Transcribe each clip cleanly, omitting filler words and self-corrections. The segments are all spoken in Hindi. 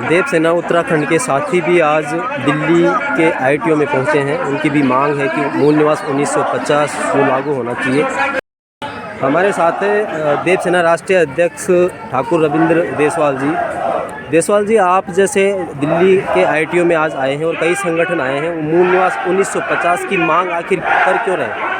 देवसेना उत्तराखंड के साथी भी आज दिल्ली के ITO में पहुंचे हैं। उनकी भी मांग है कि मूल निवास 1950 को लागू होना चाहिए। हमारे साथ है देवसेना राष्ट्रीय अध्यक्ष ठाकुर रविंद्र देसवाल जी। देसवाल जी, आप जैसे दिल्ली के ITO में आज आए हैं और कई संगठन आए हैं, मूल निवास 1950 की मांग आखिर कर क्यों रहे हैं?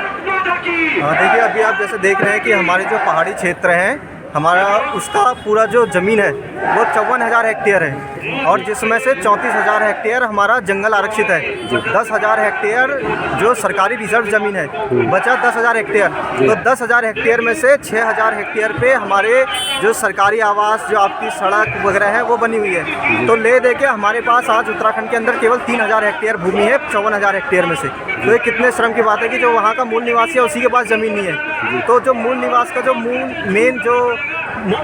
देखिए, अभी आप जैसे देख रहे हैं कि हमारे जो पहाड़ी क्षेत्र हैं, हमारा उसका पूरा जो ज़मीन है वो 54,000 हेक्टेयर है और जिसमें से 34,000 हेक्टेयर हमारा जंगल आरक्षित है। 10,000 हेक्टेयर जो सरकारी रिजर्व ज़मीन है, बचा 10,000 हेक्टेयर। तो 10,000 हेक्टेयर में से 6,000 हेक्टेयर पे हमारे जो सरकारी आवास, जो आपकी सड़क वगैरह है वो बनी हुई है। तो ले दे के हमारे पास आज उत्तराखंड के अंदर केवल 3,000 हेक्टेयर भूमि है 54,000 हेक्टेयर में से। तो ये कितने श्रम की बात है कि जो वहाँ का मूल निवासी है उसी के पास ज़मीन नहीं है। तो जो मूल निवास का जो मेन जो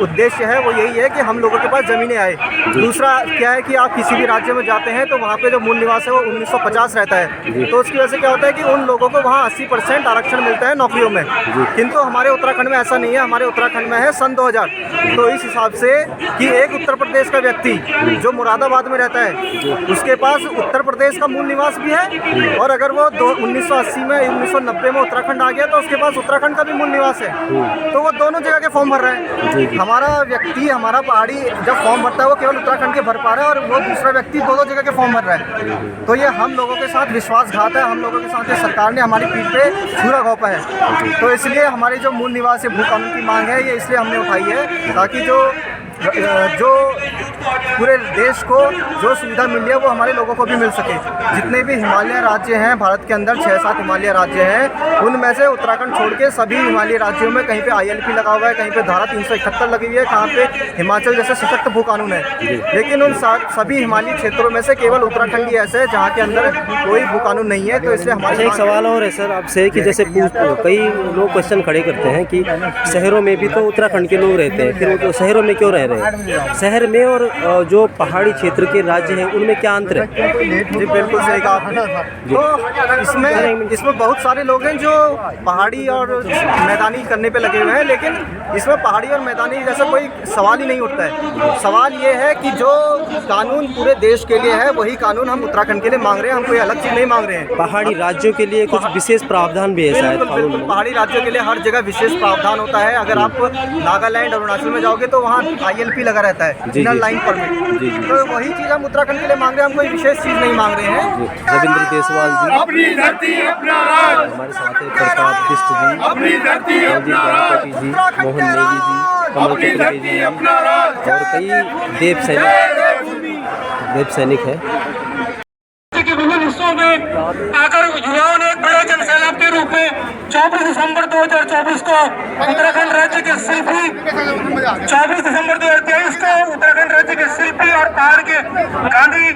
उद्देश्य है वो यही है कि हम लोगों के पास ज़मीनें आए। दूसरा क्या है कि आप किसी भी राज्य में जाते हैं तो वहाँ पे जो मूल निवास है वो 1950 रहता है। तो उसकी वजह से क्या होता है कि उन लोगों को वहाँ 80% आरक्षण मिलता है नौकरियों में, किंतु हमारे उत्तराखंड में ऐसा नहीं है। हमारे उत्तराखंड में है सन 2000। तो इस हिसाब से कि एक उत्तर प्रदेश का व्यक्ति जो मुरादाबाद में रहता है उसके पास उत्तर प्रदेश का मूल निवास भी है, और अगर वो 1980 में 1990 में उत्तराखंड आ गया तो उसके पास उत्तराखंड का भी मूल निवास है। तो वो दोनों जगह के फॉर्म भर रहे हैं। हमारा व्यक्ति, हमारा पहाड़ी जब फॉर्म भरता है वो केवल उत्तराखंड के भर पा रहा है और वो दूसरा व्यक्ति दो जगह के फॉर्म भर रहा है। तो ये हम लोगों के साथ विश्वासघात है। हम लोगों के साथ ये सरकार ने हमारी पीठ पे छुरा घोंपा है। तो इसलिए हमारी जो मूल निवास भू कानून की मांग है ये इसलिए हमने उठाई है ताकि जो पूरे देश को जो सुविधा मिल रही है वो हमारे लोगों को भी मिल सके। जितने भी हिमालय राज्य हैं भारत के अंदर, 6-7 हिमालय राज्य हैं, उनमें से उत्तराखंड छोड़ के सभी हिमालय राज्यों में कहीं पे ILP लगा हुआ है, कहीं पे धारा 371 लगी हुई है, कहाँ पे हिमाचल जैसे सशक्त भू कानून है। लेकिन उन सभी हिमालयी क्षेत्रों में से केवल उत्तराखंड ही ऐसे है जहाँ के अंदर कोई भू कानून नहीं है। तो इसलिए हमारे एक सवाल और है सर आपसे कि जैसे कई लोग क्वेश्चन खड़े करते हैं कि शहरों में भी तो उत्तराखंड के लोग रहते हैं, फिर वो शहरों में क्यों रह रहे हैं? शहर में और जो पहाड़ी क्षेत्र के राज्य हैं उनमें क्या अंतर है? जी बिल्कुल सही कहा आपने। तो इसमें बहुत सारे लोग हैं जो पहाड़ी और मैदानी करने पे लगे हुए हैं, लेकिन इसमें पहाड़ी और मैदानी जैसा कोई सवाल ही नहीं उठता है। सवाल ये है कि जो कानून पूरे देश के लिए है वही कानून हम उत्तराखंड के लिए मांग रहे हैं। हम कोई अलग चीज़ नहीं मांग रहे हैं। पहाड़ी राज्यों के लिए कुछ विशेष प्रावधान भी है शायद? बिल्कुल, पहाड़ी राज्यों के लिए हर जगह विशेष प्रावधान होता है। अगर आप नागालैंड, अरुणाचल में जाओगे तो वहाँ ILP लगा रहता है, इनर लाइन परमिट। तो वही चीज़ हम उत्तराखंड के लिए मांग रहे हैं। हम कोई विशेष चीज़ नहीं मांग रहे हैं। रविंद्र देसवाल जी अपनी धरती अपना राज, हमारे साथ है, प्रताप बिष्ट जी, अपनी धरती अपना राज, जी, मोहन नेगी जी, कमल अपनी चतुर्वेदी धरती जी अपना राज और कई देव सैनिक हैं। के विभिन्न हिस्सों में आकर युवाओं ने एक बड़े जनसैलाब के रूप में 24 दिसंबर 2024 को उत्तराखंड राज्य के शिल्पी 24 दिसंबर 2023 को उत्तराखंड राज्य के शिल्पी और पहाड़ के गांधी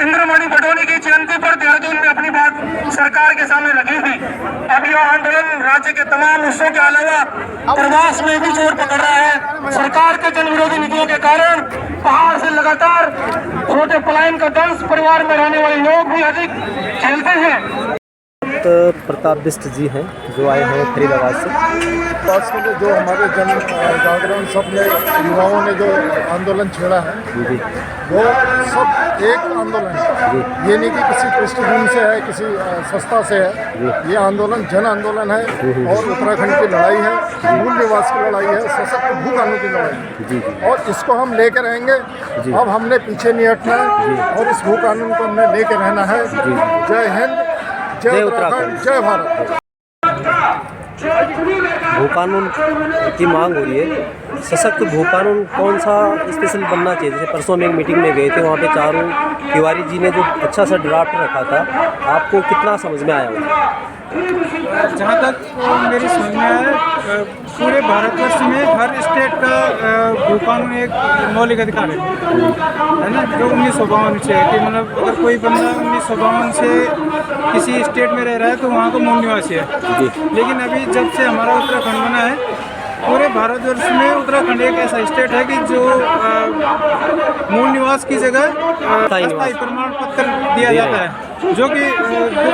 इंद्रमणि बडोनी की जयंती पर देहरादून में अपनी बात सरकार के सामने रखी थी। अब यह आंदोलन राज्य के तमाम हिस्सों के अलावा प्रवास में भी जोर पकड़ रहा है। सरकार के जन विरोधी नीतियों के कारण पहाड़ से लगातार छोटे पलायन का दंश परिवार में रहने वाले लोग भी अधिक झेलते हैं। प्रताप बिष्ट जी हैं जो आए हैं फरीदाबाद से। पास में जो हमारे जन जागरण सब ने युवाओं ने जो आंदोलन छेड़ा है वो सब एक आंदोलन है। ये नहीं कि किसी पृष्ठभूमि से है, किसी संस्था से है। ये आंदोलन जन आंदोलन है और उत्तराखंड की लड़ाई है, मूल निवास की लड़ाई है, सशक्त भू कानून की लड़ाई है और इसको हम लेकर रहेंगे। अब हमने पीछे नहीं हटना है और इस भू कानून को हमने लेकर रहना है। जय हिंद, जय उत्तराखंड, जय भारत। भू कानून की मांग हो रही है। सशक्त भू कानून कौन सा स्पेशल बनना चाहिए? जैसे परसों में एक मीटिंग में गए थे, वहाँ पे चारों तिवारी जी ने जो अच्छा सा ड्राफ्ट रखा था, आपको कितना समझ में आया? जहाँ तक मेरी समझ में आया, पूरे भारतवर्ष में हर स्टेट का भू कानून एक मौलिक अधिकार है ना, जो 1952 से है कि मतलब अगर कोई बंदा 1952 से किसी स्टेट में रह रहा है तो वहाँ का मूल निवासी है। लेकिन अभी जब से हमारा उत्तराखंड बना है पूरे भारतवर्ष में उत्तराखंड एक ऐसा स्टेट है कि जो मूल निवास की जगह अस्थायी प्रमाण पत्र दिया जाता है, जो कि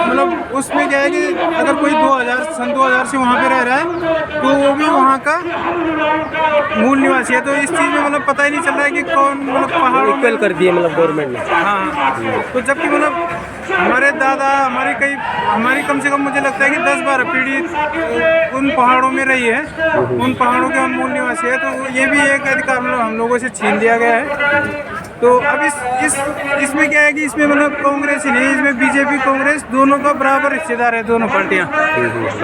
मतलब उसमें क्या है कि अगर कोई सन 2000 से वहाँ पे रह रहा है तो वो भी वहाँ का मूल निवासी है। तो इस चीज़ में मतलब पता ही नहीं चल रहा है कि कौन मतलब पहाड़ इक्वल कर दिए मतलब गवर्नमेंट ने। हाँ, तो जबकि मतलब हमारे दादा हमारी कम से कम मुझे लगता है कि 10-12 पीढ़ी उन पहाड़ों में रही है, उन पहाड़ों के हम मूल निवासी है। तो ये भी एक अधिकार मतलब हम लोगों से छीन लिया गया है। तो अब इसमें क्या है कि इसमें मतलब कांग्रेस ही नहीं, इसमें बीजेपी कांग्रेस दोनों का बराबर हिस्सेदार है, दोनों पार्टियां।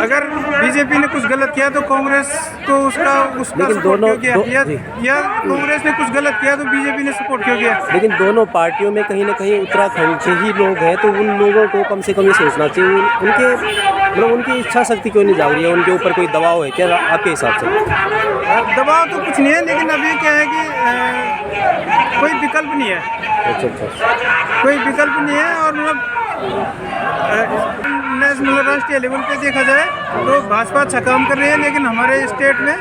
अगर बीजेपी ने कुछ गलत किया तो कांग्रेस तो उसका सपोर्ट क्यों किया, या कांग्रेस ने कुछ गलत किया तो बीजेपी ने सपोर्ट क्यों किया? लेकिन दोनों पार्टियों में कहीं ना कहीं उत्तराखंड से ही लोग हैं, तो उन लोगों को कम से कम ये सोचना चाहिए उनकी इच्छा शक्ति क्यों नहीं जाग रही है, उनके ऊपर कोई दबाव है क्या आपके हिसाब से? दबाव तो कुछ नहीं है, लेकिन अभी क्या है कि कोई विकल्प नहीं है। अच्छा। कोई विकल्प नहीं है। और मतलब नेशनल राष्ट्रीय लेवल पे देखा जाए तो भाजपा अच्छा काम कर रही है, लेकिन हमारे स्टेट में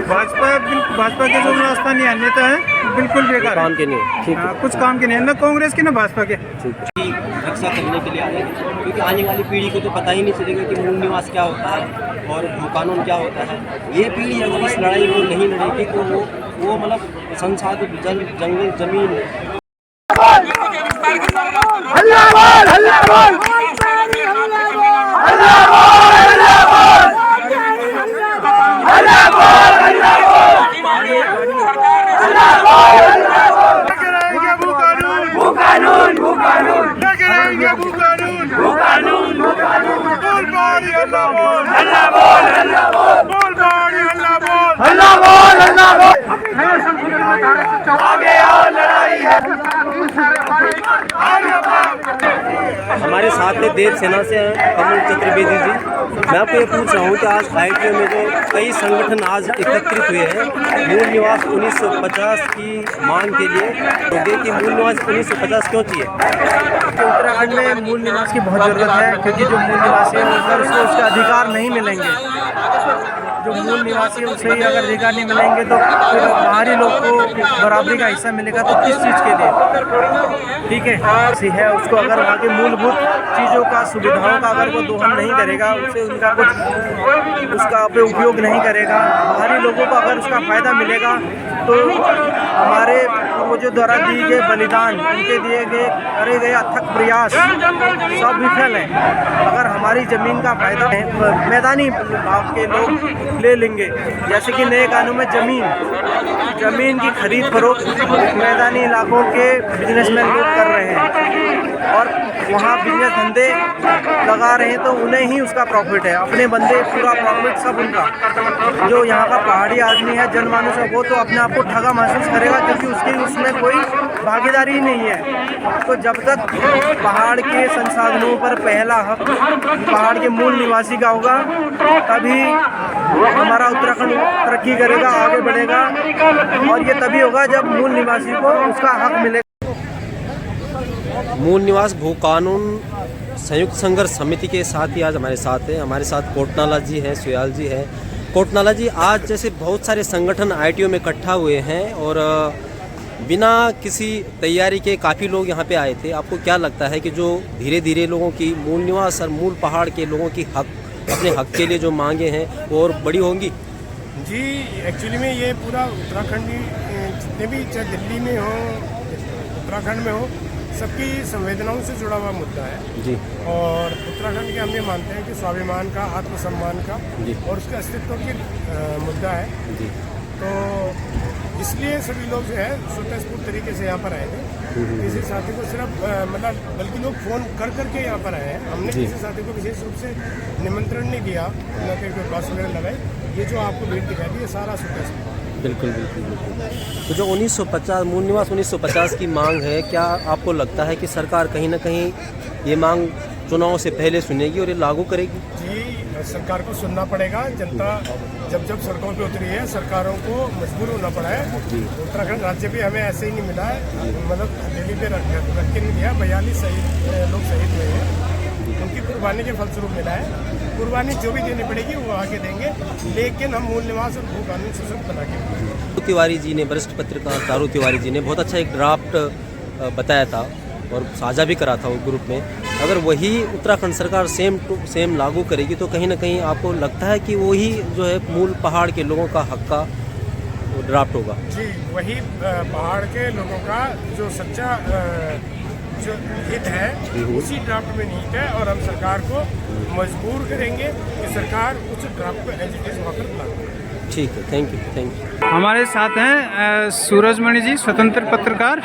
भाजपा के जो स्थानीय नेता हैं बिल्कुल बेकार काम के नहीं, ठीक है। कुछ काम के नहीं है, न कांग्रेस के न भाजपा के। रक्षा करने के लिए आए हैं, क्योंकि आने वाली पीढ़ी को तो पता ही नहीं चलेगा कि मूल निवास क्या होता है और भू कानून क्या होता है। ये पीढ़ी अगर इस लड़ाई को नहीं लड़ेगी तो वो मतलब संसाधन जंगल जमीन हमारे साथ में देव सेना से हैं कमल चतुर्वेदी जी। मैं आपको ये पूछ रहा हूँ कि आज ITO में जो कई संगठन आज एकत्रित हुए हैं मूल निवास 1950 की मांग के लिए, तो कि मूल निवास 1950 क्यों चाहिए? उत्तराखंड में मूल निवास की बहुत ज़रूरत है, क्योंकि जो मूल निवासी है अगर उसको उसके अधिकार नहीं मिलेंगे, जो मूल निवासी है उसे ही अगर अधिकार नहीं मिलेंगे तो फिर बाहरी लोग को बराबरी का हिस्सा मिलेगा तो किस चीज़ के लिए? ठीक है उसको अगर वहाँ की मूलभूत चीज़ों का सुविधाओं का अगर वो दोहन नहीं करेगा, उसे उनका कुछ उसका पे उपयोग नहीं करेगा, बाहरी लोगों को अगर उसका फ़ायदा मिलेगा तो हमारे पूर्वजों द्वारा दिए गए बलिदान, उनके दिए गए करे गए अथक प्रयास सब विफल हैं। अगर हमारी ज़मीन का फ़ायदा मैदानी भाग के लोग ले लेंगे, जैसे कि नए कानून में ज़मीन की खरीद फरोख्त मैदानी इलाकों के बिजनेसमैन लोग कर रहे हैं और वहाँ बिजनेस धंधे लगा रहे हैं, तो उन्हें ही उसका प्रॉफिट है, अपने बंदे पूरा प्रॉफिट सब उनका। जो यहाँ का पहाड़ी आदमी है, जनमानस है, वो तो अपने आप को ठगा महसूस करेगा, क्योंकि उसकी उसमें कोई भागीदारी नहीं है। तो जब तक पहाड़ के संसाधनों पर पहला हक पहाड़ के मूल निवासी का होगा, तभी हमारा उत्तराखंड तरक्की करेगा, आगे बढ़ेगा, और ये तभी होगा जब मूल निवासी को उसका हक मिलेगा। मूल निवास भू कानून संयुक्त संघर्ष समिति के साथ ही आज हमारे साथ है। हमारे साथ कोटनाला जी हैं, सुयाल जी हैं। कोटनाला जी, आज जैसे बहुत सारे संगठन ITO में इकट्ठा हुए हैं और बिना किसी तैयारी के काफ़ी लोग यहाँ पे आए थे, आपको क्या लगता है कि जो धीरे धीरे लोगों की मूल निवास और मूल पहाड़ के लोगों की अपने हक के लिए जो मांगे हैं वो और बड़ी होंगी? जी, एक्चुअली में ये पूरा उत्तराखंड जितने भी, चाहे दिल्ली में हो, उत्तराखंड में हो, सबकी संवेदनाओं से जुड़ा हुआ मुद्दा है जी। और उत्तराखंड के हम ये मानते हैं कि स्वाभिमान का, आत्मसम्मान का जी। और उसके अस्तित्व की मुद्दा है जी। तो इसलिए सभी लोग जो है स्वतःस्फूर्त तरीके से यहाँ पर आए थे। किसी साथी को सिर्फ मतलब बल्कि लोग फ़ोन कर करके यहाँ पर आए हैं। हमने किसी साथी को विशेष रूप से निमंत्रण नहीं दिया, न कि कोई बस वगैरह लगाई। ये जो आपको भीड़ दिखाई दी, ये सारा स्वतःस्फूर्त। बिल्कुल। तो जो 1950 मूल निवास 1950 की मांग है, क्या आपको लगता है कि सरकार कहीं ना कहीं ये मांग चुनाव से पहले सुनेगी और ये लागू करेगी? जी, सरकार को सुनना पड़ेगा। जनता जब सड़कों पे उतरी है, सरकारों को मजबूर होना पड़ा है। उत्तराखंड राज्य भी हमें ऐसे ही नहीं मिला है, मतलब दिल्ली पे रख के नहीं दिया। 42 लोग शहीद हुए हैं उनकी कुर्बानी के फलस्वरूप मिला है। कुर्बानी जो भी देनी पड़ेगी वो आगे देंगे, लेकिन हम मूल निवास और भू कानून सशक्त बना के देंगे। तिवारी जी ने, वरिष्ठ पत्रकार चारू तिवारी जी ने बहुत अच्छा एक ड्राफ्ट बताया था और साझा भी करा था वो ग्रुप में। अगर वही उत्तराखंड सरकार सेम टू सेम लागू करेगी तो कहीं ना कहीं आपको लगता है कि वही जो है मूल पहाड़ के लोगों का हक का ड्राफ्ट होगा? जी, वही पहाड़ के लोगों का जो सच्चा जो हित है उसी ड्राफ्ट में निहित है, और हम सरकार को मजबूर करेंगे कि सरकार उस ड्राफ्ट को एज इट इज वहाँ पर लागू करे। ठीक है, थैंक यू। हमारे साथ हैं सूरजमणि जी, स्वतंत्र पत्रकार।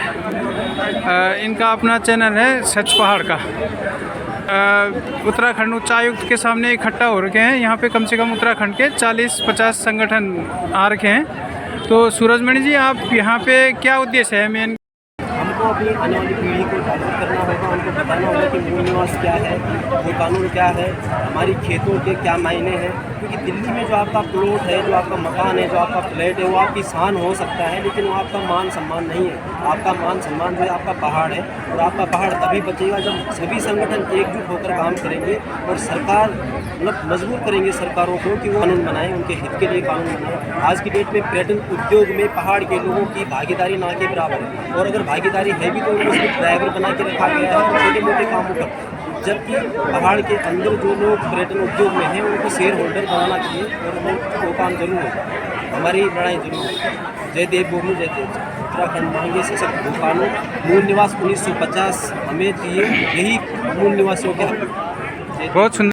इनका अपना चैनल है सच पहाड़ का। उत्तराखंड उच्चायुक्त के सामने इकट्ठा हो रखे हैं। यहाँ पे कम से कम उत्तराखंड के 40-50 संगठन आ रखे हैं। तो सूरजमणि जी, आप यहाँ पे क्या उद्देश्य है मेन? हमको अपनी आने वाली पीढ़ी को जागरूक करना होगा, उनको बताना होगा कि मूल निवास क्या है, वो कानून क्या है, हमारी खेतों के क्या मायने हैं। क्योंकि दिल्ली में जो आपका प्लॉट है, जो आपका मकान है, जो आपका फ्लैट है, वो आपकी शान हो सकता है, लेकिन वो आपका मान सम्मान नहीं है। आपका मान सम्मान जो है आपका पहाड़ है, और आपका पहाड़ तभी बचेगा जब सभी संगठन एकजुट होकर काम करेंगे और सरकार मतलब मजबूर करेंगे सरकारों को कि वो कानून बनाएं, उनके हित के लिए कानून बनाएं। आज की डेट में पर्यटन उद्योग में पहाड़ के लोगों की भागीदारी ना के बराबर है, और अगर भागीदारी है भी तो उनको सिर्फ ड्राइवर बना के रखा गया है छोटे मोटे कामों पर, जबकि पहाड़ के अंदर जो लोग पर्यटन उद्योग में हैं उनको शेयर होल्डर बनाना चाहिए, और वो काम जरूर होगा। हमारी लड़ाई जरूर होगी। जय देव भूमि जय देव। उत्तराखंड मांगे सशक्त भू कानून, मूल निवास 1950 हमें चाहिए, यही मूल निवासियों के हक। बहुत सुंदर।